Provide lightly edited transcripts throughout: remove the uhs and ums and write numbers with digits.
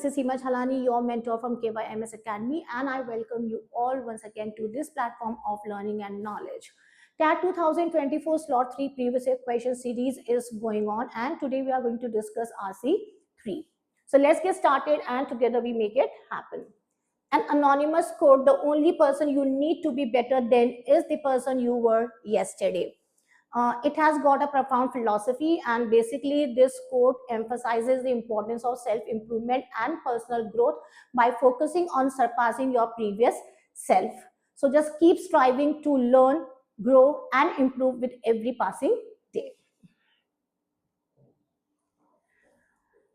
this is Seema Jhalani, your mentor from KYMS Academy, and I welcome you all once again to this platform of learning and knowledge. CAT 2024 Slot 3 previous year question series is going on, and today we are going to discuss RC3. So let's get started and together we make it happen. An anonymous quote: the only person you need to be better than is the person you were yesterday. It has got a profound philosophy, and basically this quote emphasizes the importance of self-improvement and personal growth by focusing on surpassing your previous self. So just keep striving to learn, grow, and improve with every passing day.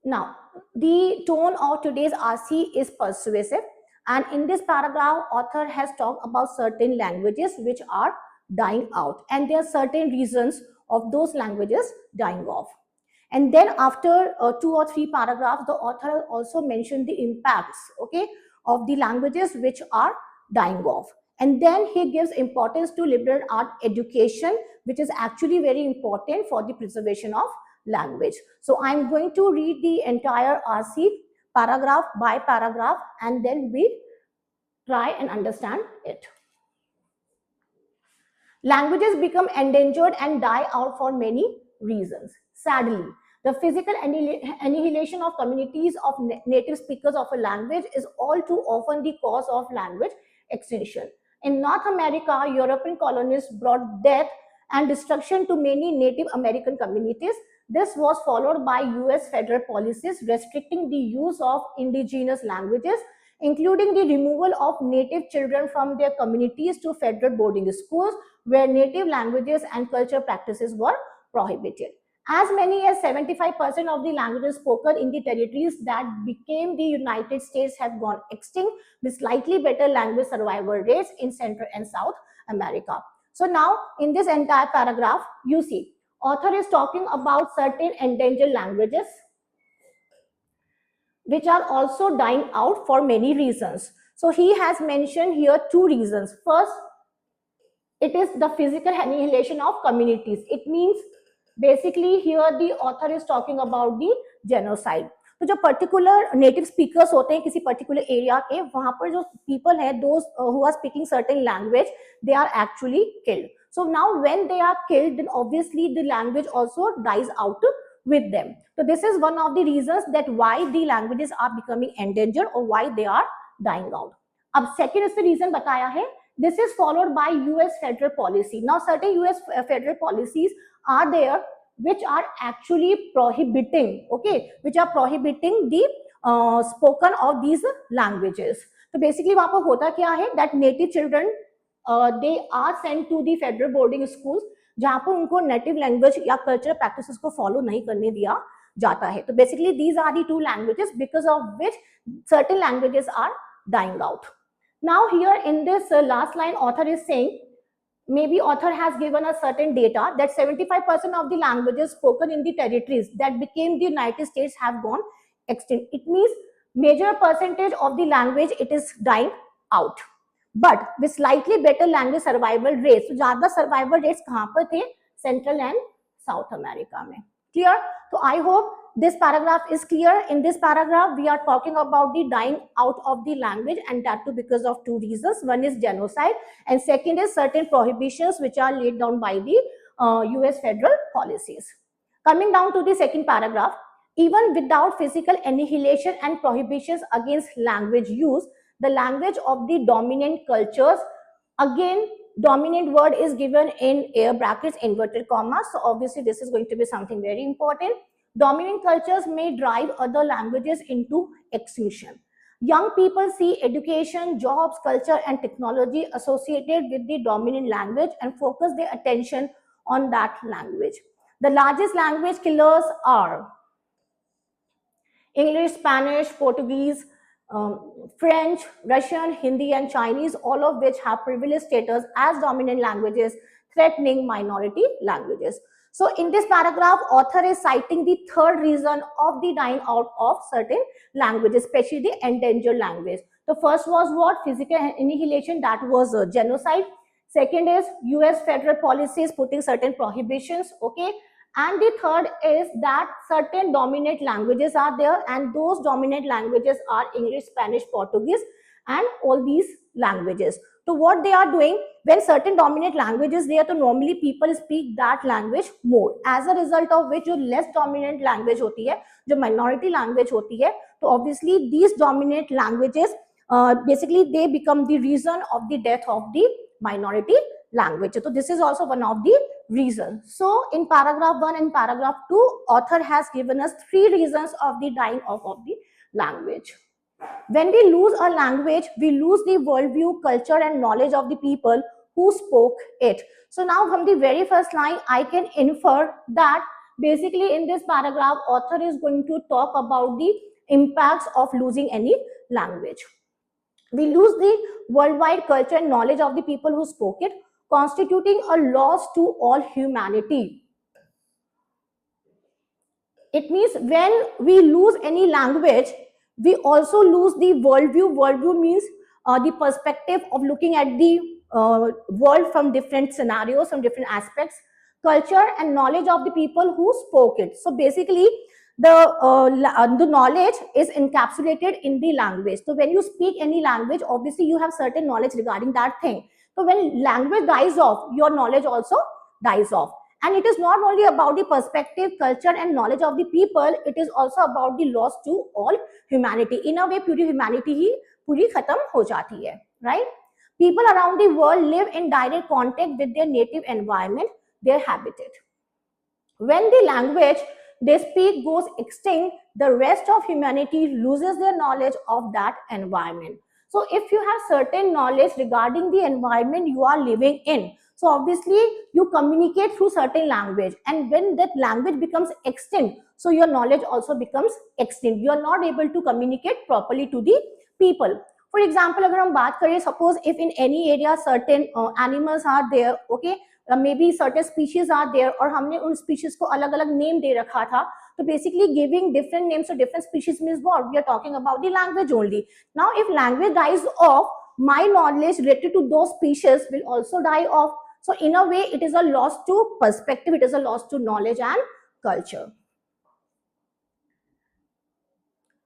Now, the tone of today's RC is persuasive, and in this paragraph, author has talked about certain languages which are dying out, and there are certain reasons of those languages dying off. And then after 2 or 3 paragraphs, the author also mentioned the impacts, okay, of the languages which are dying off. And then he gives importance to liberal art education, which is actually very important for the preservation of language. So I'm going to read the entire RC paragraph by paragraph, and then we try and understand it. Languages become endangered and die out for many reasons. Sadly, the physical annihilation of communities of native speakers of a language is all too often the cause of language extinction. In North America, European colonists brought death and destruction to many Native American communities. This was followed by US federal policies restricting the use of indigenous languages, including the removal of native children from their communities to federal boarding schools where native languages and cultural practices were prohibited. As many as 75% of the languages spoken in the territories that became the United States have gone extinct, with slightly better language survival rates in Central and South America. So now in this entire paragraph, you see, author is talking about certain endangered languages which are also dying out for many reasons. So he has mentioned here 2 reasons. First, it is the physical annihilation of communities. It means basically here the author is talking about the genocide. तो जो particular native speakers होते हैं किसी particular area के, वहां पर जो people है, those who are speaking certain language, they are actually killed. So now when they are killed, then obviously the language also dies out with them. So this is one of the reasons that why the languages are becoming endangered or why they are dying out. अब second is the reason बताया है. This is followed by US federal policy. Now certain US federal policies are there which are actually prohibiting, okay, which are prohibiting the spoken of these languages. So basically वहाँ पर होता क्या है, that native children they are sent to the federal boarding schools जहाँ पर उनको native language या cultural practices को follow नहीं करने दिया जाता है. तो basically these are the 2 languages because of which certain languages are dying out. Now here in this last line, author is saying, maybe author has given a certain data that 75% of the languages spoken in the territories that became the United States have gone extinct. It means major percentage of the language it is dying out. But with slightly better language survival rates. So ज़्यादा survival rates कहाँ पर थे? Central and South America में. Clear? So I hope this paragraph is clear. In this paragraph, we are talking about the dying out of the language, and that too because of 2 reasons. One is genocide, and second is certain prohibitions which are laid down by the US federal policies. Coming down to the second paragraph, even without physical annihilation and prohibitions against language use, the language of the dominant cultures, again, dominant word is given in air brackets, inverted commas. So obviously this is going to be something very important. Dominant cultures may drive other languages into extinction. Young people see education, jobs, culture, and technology associated with the dominant language and focus their attention on that language. The largest language killers are English, Spanish, Portuguese, French, Russian, Hindi, and Chinese, all of which have privileged status as dominant languages, threatening minority languages. So in this paragraph, author is citing the third reason of the dying out of certain languages, especially the endangered language. The first was what? Physical annihilation, that was genocide. Second is US federal policies putting certain prohibitions, okay? And the third is that certain dominant languages are there, and those dominant languages are English, Spanish, Portuguese, and all these languages. So what they are doing, when certain dominant languages there, तो normally people speak that language more. As a result of which जो less dominant language होती है, जो minority language होती है, तो obviously these dominant languages basically they become the reason of the death of the minority language. So this is also one of the reasons. So in paragraph 1 and paragraph 2, author has given us 3 reasons of the dying off of the language. When we lose a language, we lose the worldview, culture, and knowledge of the people who spoke it. So now from the very first line, I can infer that basically in this paragraph, author is going to talk about the impacts of losing any language. We lose the worldwide culture and knowledge of the people who spoke it, constituting a loss to all humanity. It means when we lose any language, we also lose the worldview. Worldview means the perspective of looking at the world from different scenarios, from different aspects, culture and knowledge of the people who spoke it. So basically, the knowledge is encapsulated in the language. So when you speak any language, obviously you have certain knowledge regarding that thing. So when language dies off, your knowledge also dies off. And it is not only about the perspective, culture and knowledge of the people, it is also about the loss to all humanity. In a way, पूरी humanity ही पूरी खत्म हो जाती है, right? People around the world live in direct contact with their native environment, their habitat. When the language they speak goes extinct, the rest of humanity loses their knowledge of that environment. So if you have certain knowledge regarding the environment you are living in, so obviously you communicate through certain language, and when that language becomes extinct, so your knowledge also becomes extinct. You are not able to communicate properly to the people. For example, अगर हम बात करें, suppose if in any area certain animals are there, okay, maybe certain species are there, और हमने उन species को अलग अलग name दे रखा था, तो basically giving different names to different species means what? We are talking about the language only. Now if language dies off, my knowledge related to those species will also die off. So in a way, it is a loss to perspective, it is a loss to knowledge and culture.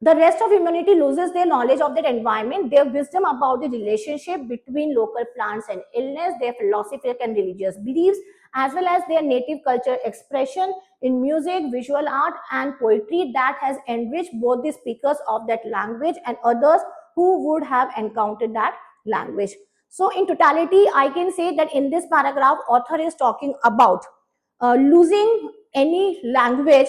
The rest of humanity loses their knowledge of their environment, their wisdom about the relationship between local plants and illness, their philosophical and religious beliefs, as well as their native culture expression in music, visual art, and poetry that has enriched both the speakers of that language and others who would have encountered that language. So in totality, I can say that in this paragraph, author is talking about losing any language.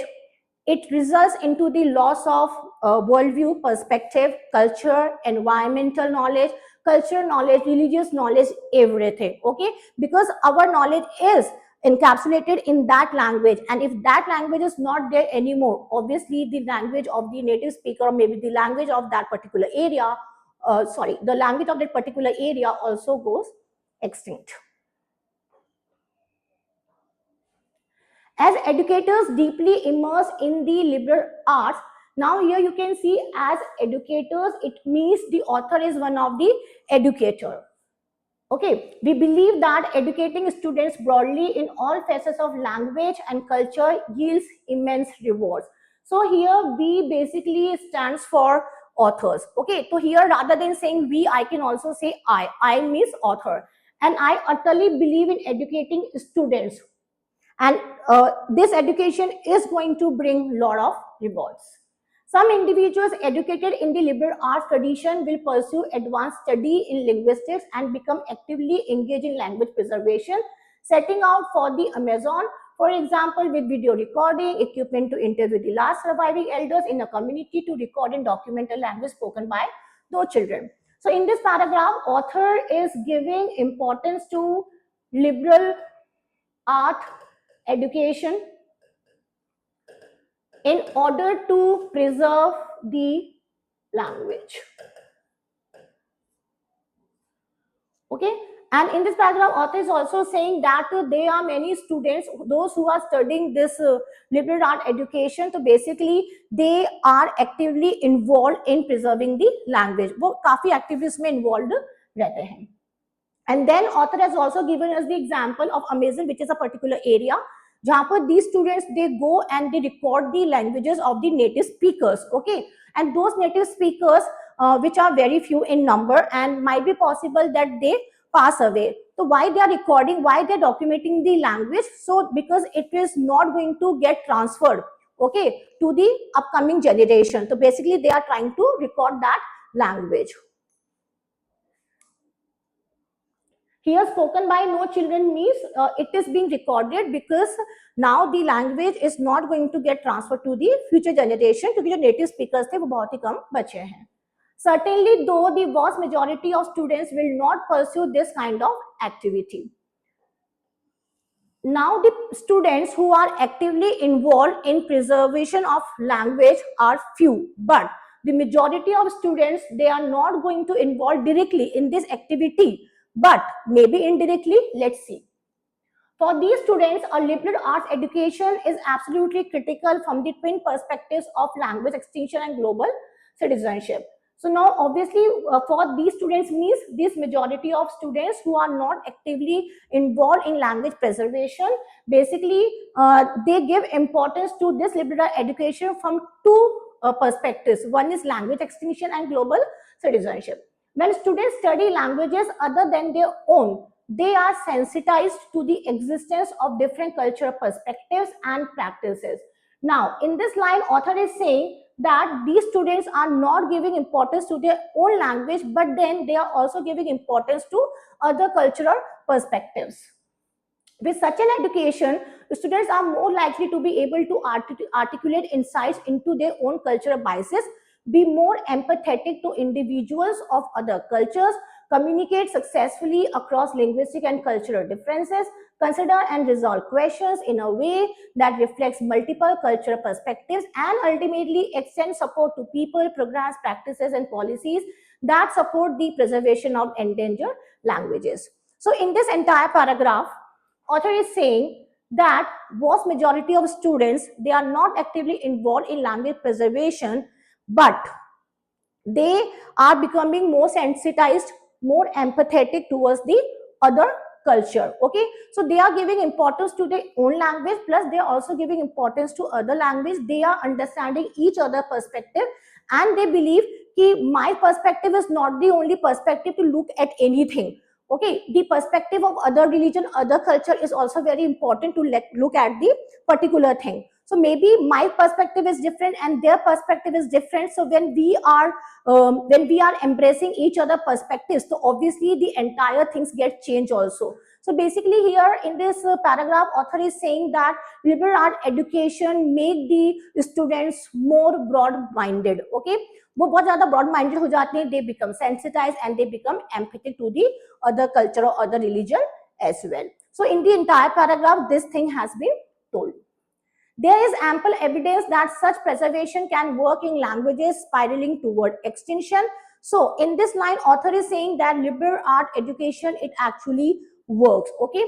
It results into the loss of worldview, perspective, culture, environmental knowledge, cultural knowledge, religious knowledge, everything, okay? Because our knowledge is encapsulated in that language, and if that language is not there anymore, obviously the language of the native speaker, or maybe the language of that particular area, the language of that particular area also goes extinct. As educators deeply immersed in the liberal arts, now here you can see as educators, it means the author is one of the educator. Okay, we believe that educating students broadly in all facets of language and culture yields immense rewards. So here we basically stands for authors. Okay, so here rather than saying we, I can also say I. I means author. And I utterly believe in educating students. And this education is going to bring a lot of rewards. Some individuals educated in the liberal arts tradition will pursue advanced study in linguistics and become actively engaged in language preservation, setting out for the Amazon, for example, with video recording, equipment to interview the last surviving elders in a community to record and document a language spoken by those children. So in this paragraph, author is giving importance to liberal art education in order to preserve the language. Okay, and in this paragraph, author is also saying that there are many students, those who are studying this liberal art education, so basically they are actively involved in preserving the language. वो काफी activities में involved रहते हैं. And then author has also given us the example of Amazon, which is a particular area जहाँ पर these students they go and they record the languages of the native speakers. Okay, and those native speakers which are very few in number and might be possible that they pass away. So why they are recording, why they are documenting the language? So because it is not going to get transferred, okay, to the upcoming generation. So basically they are trying to record that language. Here spoken by no children means it is being recorded because now the language is not going to get transferred to the future generation, क्योंकि जो native speakers थे वो बहुत ही कम बचे हैं. Certainly though the vast majority of students will not pursue this kind of activity. Now the students who are actively involved in preservation of language are few, but the majority of students, they are not going to involve directly in this activity, but maybe indirectly. Let's see. For these students, a liberal arts education is absolutely critical from the twin perspectives of language extinction and global citizenship. So now obviously for these students means this majority of students who are not actively involved in language preservation, basically they give importance to this liberal education from two perspectives. One is language extinction and global citizenship. When students study languages other than their own, they are sensitized to the existence of different cultural perspectives and practices. Now, in this line, author is saying that these students are not giving importance to their own language, but then they are also giving importance to other cultural perspectives. With such an education, students are more likely to be able to articulate insights into their own cultural biases, be more empathetic to individuals of other cultures, communicate successfully across linguistic and cultural differences, consider and resolve questions in a way that reflects multiple cultural perspectives, and ultimately extend support to people, programs, practices, and policies that support the preservation of endangered languages. So in this entire paragraph, author is saying that vast majority of students, they are not actively involved in language preservation, but they are becoming more sensitized, more empathetic towards the other culture. Okay, so they are giving importance to their own language, plus they are also giving importance to other language. They are understanding each other perspective, and they believe that my perspective is not the only perspective to look at anything. Okay, the perspective of other religion, other culture is also very important to look at the particular thing. So maybe my perspective is different and their perspective is different. So when we are embracing each other perspectives, so obviously the entire things get changed also. So basically here in this paragraph, author is saying that liberal art education make the students more broad minded. Okay, वो बहुत ज़्यादा broad minded हो जाते हैं, they become sensitized and they become empathic to the other culture or other religion as well. So in the entire paragraph, this thing has been told. There is ample evidence that such preservation can work in languages spiraling toward extinction. So in this line, author is saying that liberal art education, it actually works. Okay.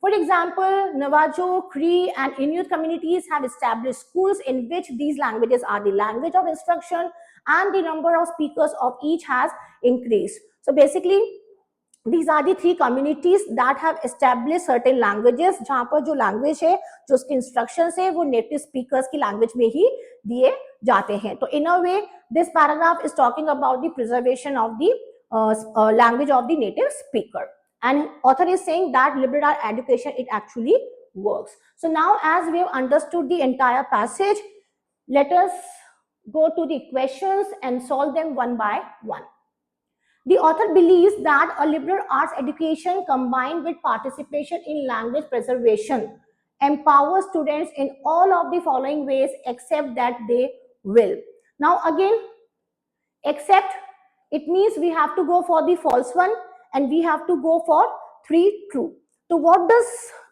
For example, Navajo, Cree, and Inuit communities have established schools in which these languages are the language of instruction, and the number of speakers of each has increased. So basically, these are the three communities that have established certain languages, जहाँ पर जो language है, जो उसके instructions है, वो native speakers की language में ही दिए जाते हैं. तो in a way, this paragraph is talking about the preservation of the language of the native speaker. And author is saying that liberal art education, it actually works. So now as we have understood the entire passage, let us go to the questions and solve them one by one. The author believes that a liberal arts education combined with participation in language preservation empowers students in all of the following ways, except that they will. Now again, except, it means we have to go for the false one and we have to go for 3 true. So what does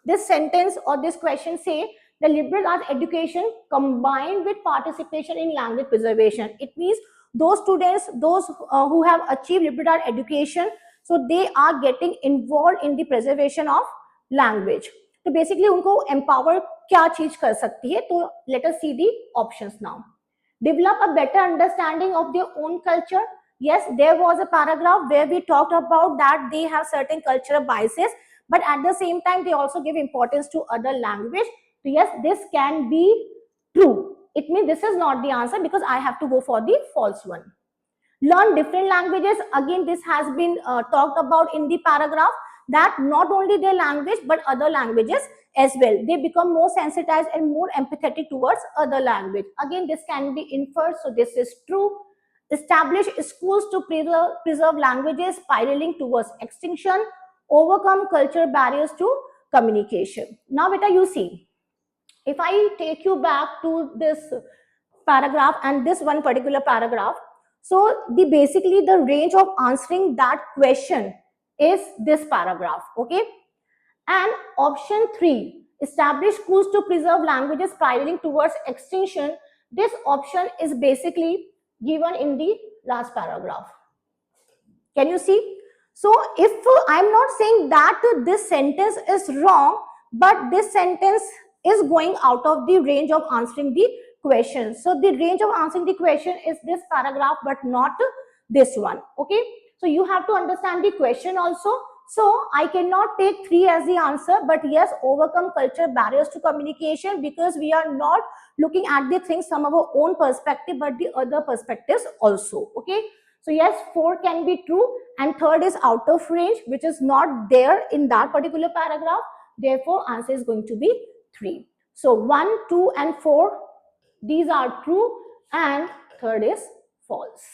this sentence or this question say? The liberal arts education combined with participation in language preservation. It means those students, those who have achieved liberal arts education, so they are getting involved in the preservation of language. So basically उनको empower क्या चीज कर सकती है? तो let us see the options now. Develop a better understanding of their own culture. Yes, there was a paragraph where we talked about that they have certain cultural biases, but at the same time they also give importance to other language. So yes, this can be true. It means this is not the answer because I have to go for the false one. Learn different languages. Again, this has been talked about in the paragraph, that not only their language but other languages as well. They become more sensitized and more empathetic towards other language. Again, this can be inferred, so this is true. Establish schools to preserve languages spiraling towards extinction. Overcome cultural barriers to communication. Now, beta, you see, if I take you back to this paragraph and this one particular paragraph, so basically the range of answering that question is this paragraph, okay? And option 3, establish schools to preserve languages spiraling towards extinction. This option is basically given in the last paragraph. Can you see? So if I'm not saying that this sentence is wrong, but this sentence is going out of the range of answering the question. So the range of answering the question is this paragraph, but not this one. Okay. So you have to understand the question also. So I cannot take 3 as the answer, but yes, overcome cultural barriers to communication, because we are not looking at the things from our own perspective, but the other perspectives also. Okay. So yes, 4 can be true, and third is out of range, which is not there in that particular paragraph. Therefore, answer is going to be 3. So 1, 2, and 4, these are true, and third is false.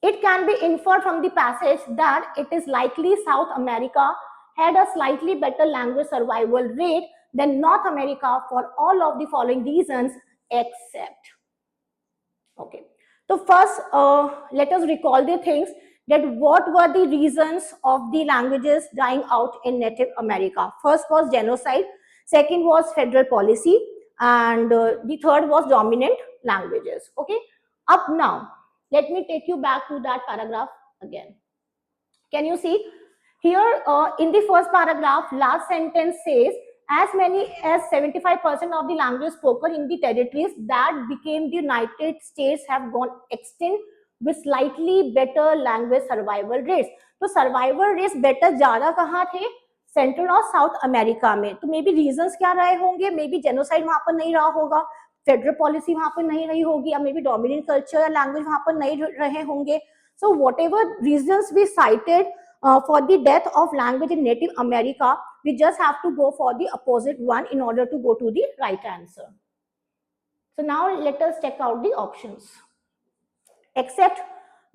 It can be inferred from the passage that it is likely South America had a slightly better language survival rate than North America for all of the following reasons except. Okay. So first, let us recall the things, that what were the reasons of the languages dying out in Native America. First was genocide, second was federal policy, and the third was dominant languages. Okay. Up now, let me take you back to that paragraph again. Can you see? Here in the first paragraph, last sentence says, as many as 75% of the languages spoken in the territories that became the United States have gone extinct with slightly better language survival rates. तो survival rates better ज़्यादा कहाँ थे? Central और south America में. तो may be reasons क्या रहे होंगे? मे बी जेनोसाइड वहां पर नहीं रहा होगा, फेडरल पॉलिसी वहां पर नहीं रही होगी, या मे बी डोमिनेंट कल्चर या लैंग्वेज वहां पर नहीं रहे होंगे. So whatever reasons we cited for the death of language in Native America, we just have to go for the opposite one in order to go to the right answer. So now let us check out the options. Except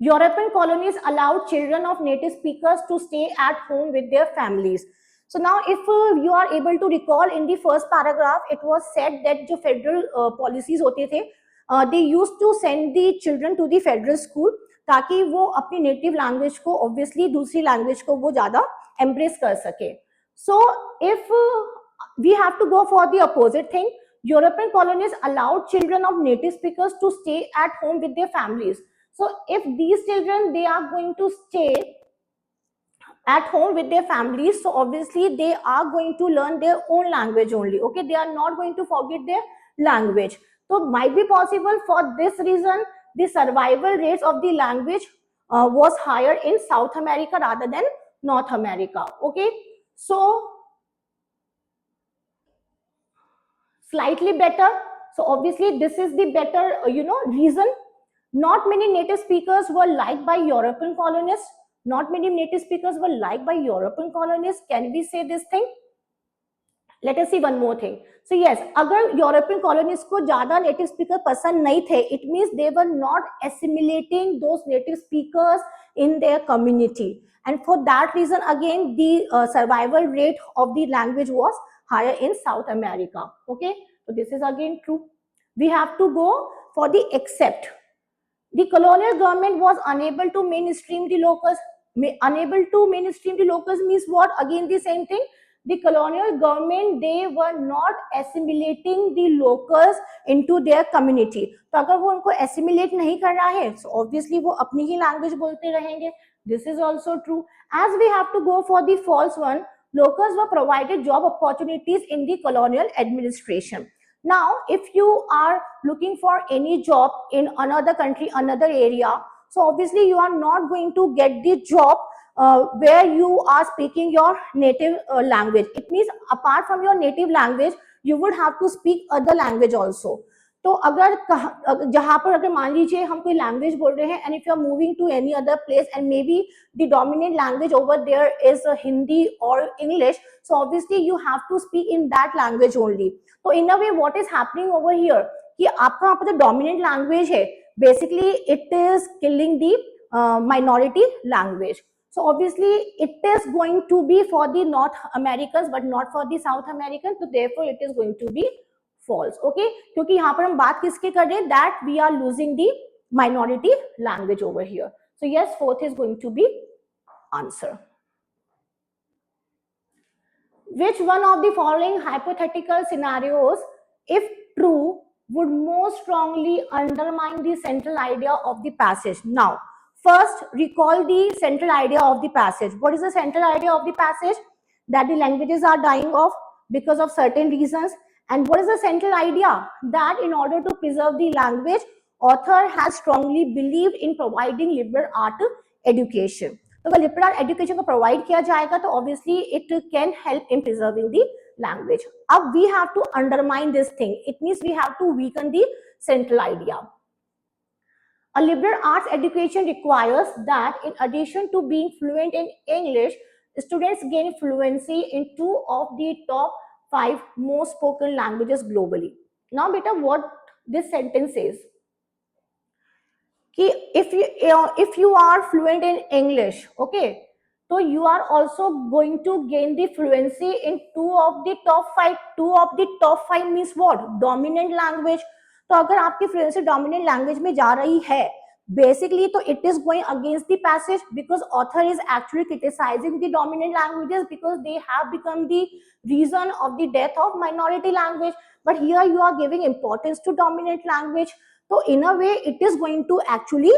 European colonies allowed children of native speakers to stay at home with their families. So now if you are able to recall, in the first paragraph it was said that जो federal policies होते थे, they used to send the children to the federal school ताकि वो अपनी native language को obviously दूसरी language को वो ज्यादा एम्ब्रेस कर सके. So if we have to go for the opposite thing, European colonies allowed children of native speakers to stay at home with their families. So if these children they are going to stay at home with their families, so obviously they are going to learn their own language only. Okay, they are not going to forget their language. So might be possible for this reason the survival rates of the language was higher in South America rather than North America. Okay, so slightly better. So obviously this is the better reason. Not many native speakers were liked by European colonists. Not many native speakers were liked by European colonists. Can we say this thing? Let us see one more thing. So yes, अगर European colonists को ज़्यादा native speaker पसंद नहीं थे, it means they were not assimilating those native speakers in their community, and for that reason again the survival rate of the language was higher in South America. Okay, so this is again true. We have to go for the except. The colonial government was unable to mainstream the locals. Unable to mainstream the locals means what? Again the same thing. The colonial government, they were not assimilating the locals into their community. तो अगर वो उनको assimilate नहीं कर रहा है, so obviously वो अपनी ही language बोलते रहेंगे. This is also true. As we have to go for the false one, locals were provided job opportunities in the colonial administration. Now, if you are looking for any job in another country, another area, so obviously you are not going to get the job where you are speaking your native language. It means apart from your native language, you would have to speak other language also. तो अगर जहाँ पर अगर मान लीजिए हम कोई language बोल रहे हैं, and if you are moving to any other place and may be the dominant language over there is Hindi और English, so obviously you have to speak in that language only. तो in a way what is happening over here कि आपका वहाँ पर जो dominant language है, basically it is killing the minority language. So obviously it is going to be for the North Americans but not for the South Americans, so therefore it is going to be false. Okay, क्योंकि यहाँ पर हम बात किसकी कर रहे हैं, that we are losing the minority language over here. So yes, fourth is going to be answer. Which one of the following hypothetical scenarios, if true, would most strongly undermine the central idea of the passage? Now first, recall the central idea of the passage. What is the central idea of the passage? That the languages are dying off because of certain reasons. And what is the central idea? That in order to preserve the language, author has strongly believed in providing liberal art education. तो अगर liberal art education को provide किया जाएगा तो obviously it can help in preserving the language. अब we have to undermine this thing. It means we have to weaken the central idea. A liberal arts education requires that in addition to being fluent in English, students gain fluency in 2 of the top 5 most spoken languages globally. Now beta, what this sentence says, कि if you are fluent in English, okay, so you are also going to gain the fluency in 2 of the top 5. 2 of the top 5 means what? Dominant language. तो अगर आपकी fluency dominant language में जा रही है, basically तो it is going against the passage, because author is actually criticising the dominant languages because they have become the reason of the death of minority language. But here you are giving importance to dominant language, तो in a way it is going to actually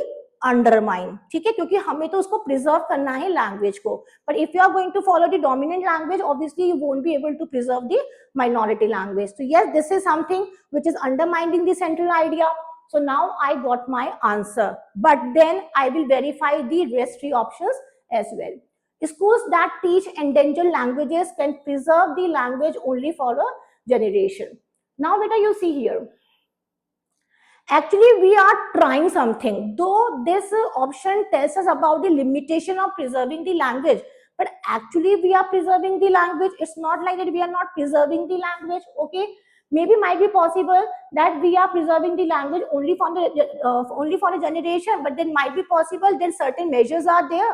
undermine. ठीक है, क्योंकि हमें तो उसको preserve करना है language को. But if you are going to follow the dominant language, obviously you won't be able to preserve the minority language. So yes, this is something which is undermining the central idea. So now I got my answer, but then I will verify the rest 3 options as well. Schools that teach endangered languages can preserve the language only for a generation. Now beta, you see here, actually we are trying something, though this option tells us about the limitation of preserving the language, but actually we are preserving the language. It's not like that we are not preserving the language. Okay, maybe might be possible that we are preserving the language only for a generation, but then might be possible then certain measures are there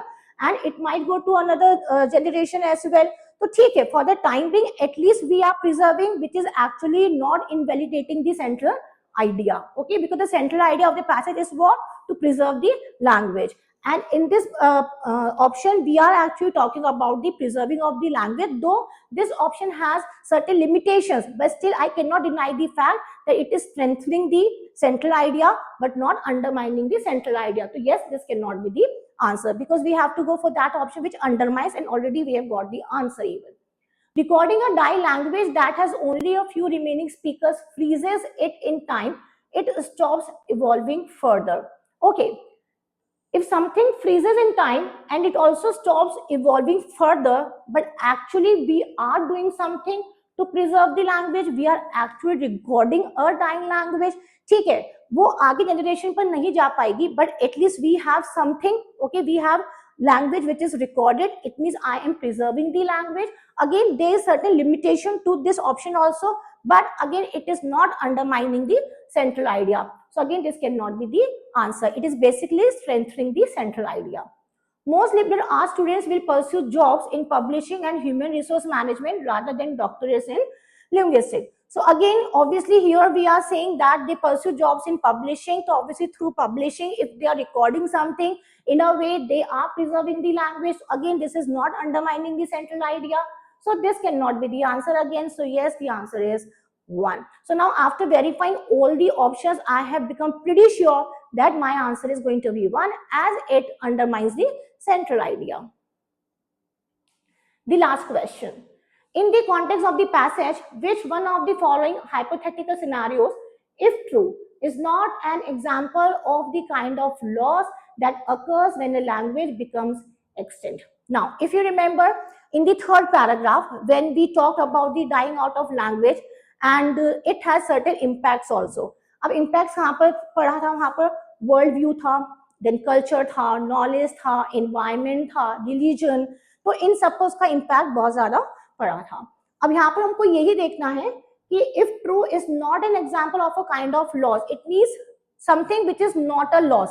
and it might go to another generation as well. So ठीक है, for the time being at least we are preserving, which is actually not invalidating the central idea. Okay, because the central idea of the passage is what? To preserve the language. And in this option, we are actually talking about the preserving of the language, though this option has certain limitations, but still I cannot deny the fact that it is strengthening the central idea, but not undermining the central idea. So yes, this cannot be the answer, because we have to go for that option which undermines, and already we have got the answer even. Recording a die language that has only a few remaining speakers freezes it in time. It stops evolving further. Okay. If something freezes in time and it also stops evolving further, but actually we are doing something to preserve the language, we are actually recording a dying language. ठीक है, वो आगे generation पर नहीं जा पाएगी, but at least we have something. Okay, we have language which is recorded. It means I am preserving the language. Again, there is certain limitation to this option also, but again it is not undermining the central idea. So again, this cannot be the answer. It is basically strengthening the central idea. Most liberal arts students will pursue jobs in publishing and human resource management rather than doctorates in linguistics. So again, obviously here we are saying that they pursue jobs in publishing. So obviously through publishing, if they are recording something, in a way they are preserving the language. Again, this is not undermining the central idea. So this cannot be the answer again. So yes, the answer is 1. So now after verifying all the options, I have become pretty sure that my answer is going to be 1, as it undermines the central idea. The last question. In the context of the passage, which one of the following hypothetical scenarios, if true, is not an example of the kind of loss that occurs when a language becomes extinct? Now, if you remember in the third paragraph, when we talked about the dying out of language and it has certain impacts also. अब impacts कहाँ पर पढ़ा था, वहाँ पर world view था, then culture था, knowledge था, environment था, religion, तो इन सब पर उसका impact बहुत ज़्यादा पड़ा था. अब यहाँ पर हमको यही देखना है कि if true is not an example of a kind of loss, it means something which is not a loss.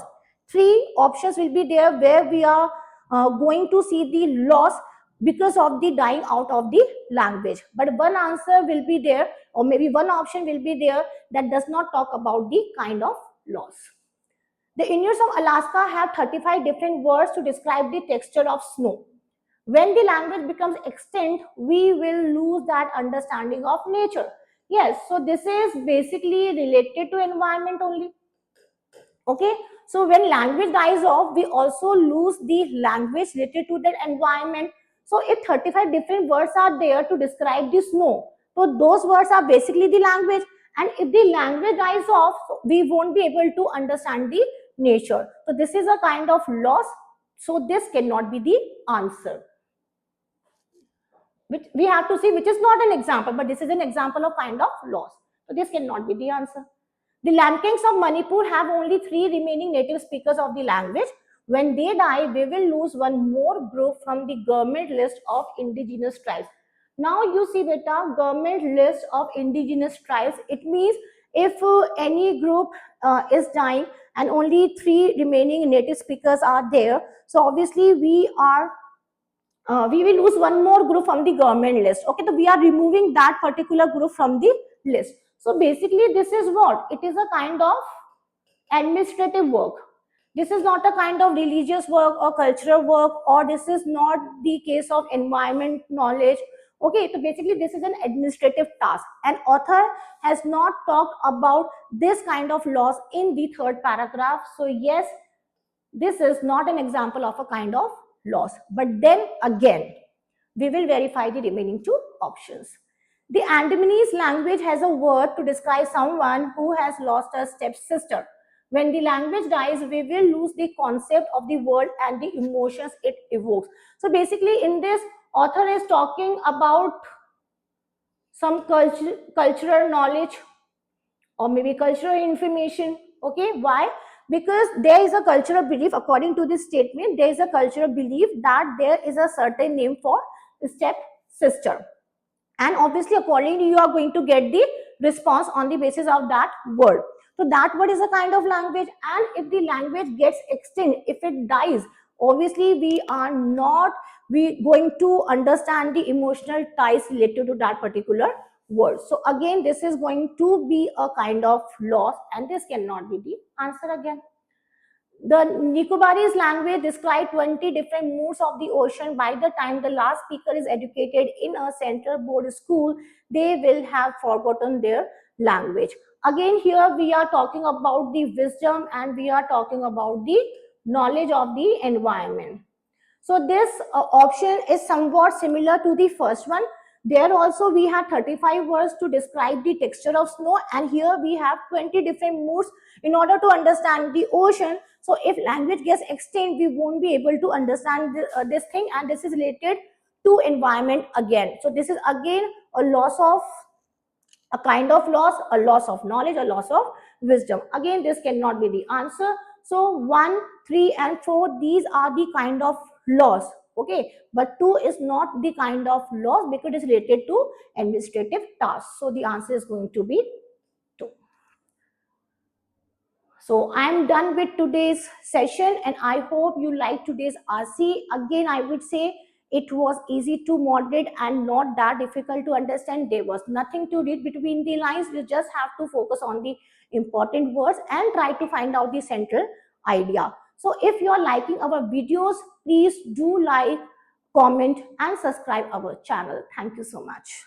Three options will be there where we are going to see the loss because of the dying out of the language, but one answer will be there, or maybe one option will be there that does not talk about the kind of loss. The Indians of Alaska have 35 different words to describe the texture of snow. When the language becomes extinct, we will lose that understanding of nature. Yes, so this is basically related to environment only. Okay, so when language dies off, we also lose the language related to that environment. So if 35 different words are there to describe the snow, so those words are basically the language, and if the language dies off, we won't be able to understand the nature. So this is a kind of loss, so this cannot be the answer. Which we have to see, which is not an example, but this is an example of kind of loss. So this cannot be the answer. The Lamkings of Manipur have only 3 remaining native speakers of the language. When they die, we will lose one more group from the government list of indigenous tribes. Now you see beta, government list of indigenous tribes. It means if any group is dying and only 3 remaining native speakers are there, so obviously we will lose one more group from the government list. Okay, so we are removing that particular group from the list. So basically this is what? It is a kind of administrative work. This is not a kind of religious work or cultural work, or this is not the case of environment knowledge. Okay, so basically this is an administrative task. And author has not talked about this kind of loss in the third paragraph. So yes, this is not an example of a kind of loss. But then again, we will verify the remaining 2 options. The Andamanese language has a word to describe someone who has lost a stepsister. When the language dies, we will lose the concept of the word and the emotions it evokes. So basically in this, author is talking about some cultural knowledge or maybe cultural information. Okay, why? Because there is a cultural belief, according to this statement, there is a cultural belief that there is a certain name for step sister. And obviously, accordingly, you are going to get the response on the basis of that word. So that word is a kind of language, and if the language gets extinct, if it dies, obviously we are not going to understand the emotional ties related to that particular word. So again, this is going to be a kind of loss, and this cannot be the answer again. The Nicobarese language describes 20 different moods of the ocean. By the time the last speaker is educated in a central board school, they will have forgotten their language. Again, here we are talking about the wisdom and we are talking about the knowledge of the environment. So this option is somewhat similar to the first one. There also we have 35 words to describe the texture of snow, and here we have 20 different moods in order to understand the ocean. So if language gets extinct, we won't be able to understand this thing, and this is related to environment again. So this is again a loss of a kind of loss, a loss of knowledge, a loss of wisdom. Again, this cannot be the answer. So 1, 3 and 4, these are the kind of loss. Okay, but 2 is not the kind of loss because it is related to administrative tasks. So the answer is going to be 2. So I am done with today's session, and I hope you like today's RC. Again, I would say it was easy to moderate and not that difficult to understand. There was nothing to read between the lines. You just have to focus on the important words and try to find out the central idea. So if you are liking our videos, please do like, comment and subscribe our channel. Thank you so much.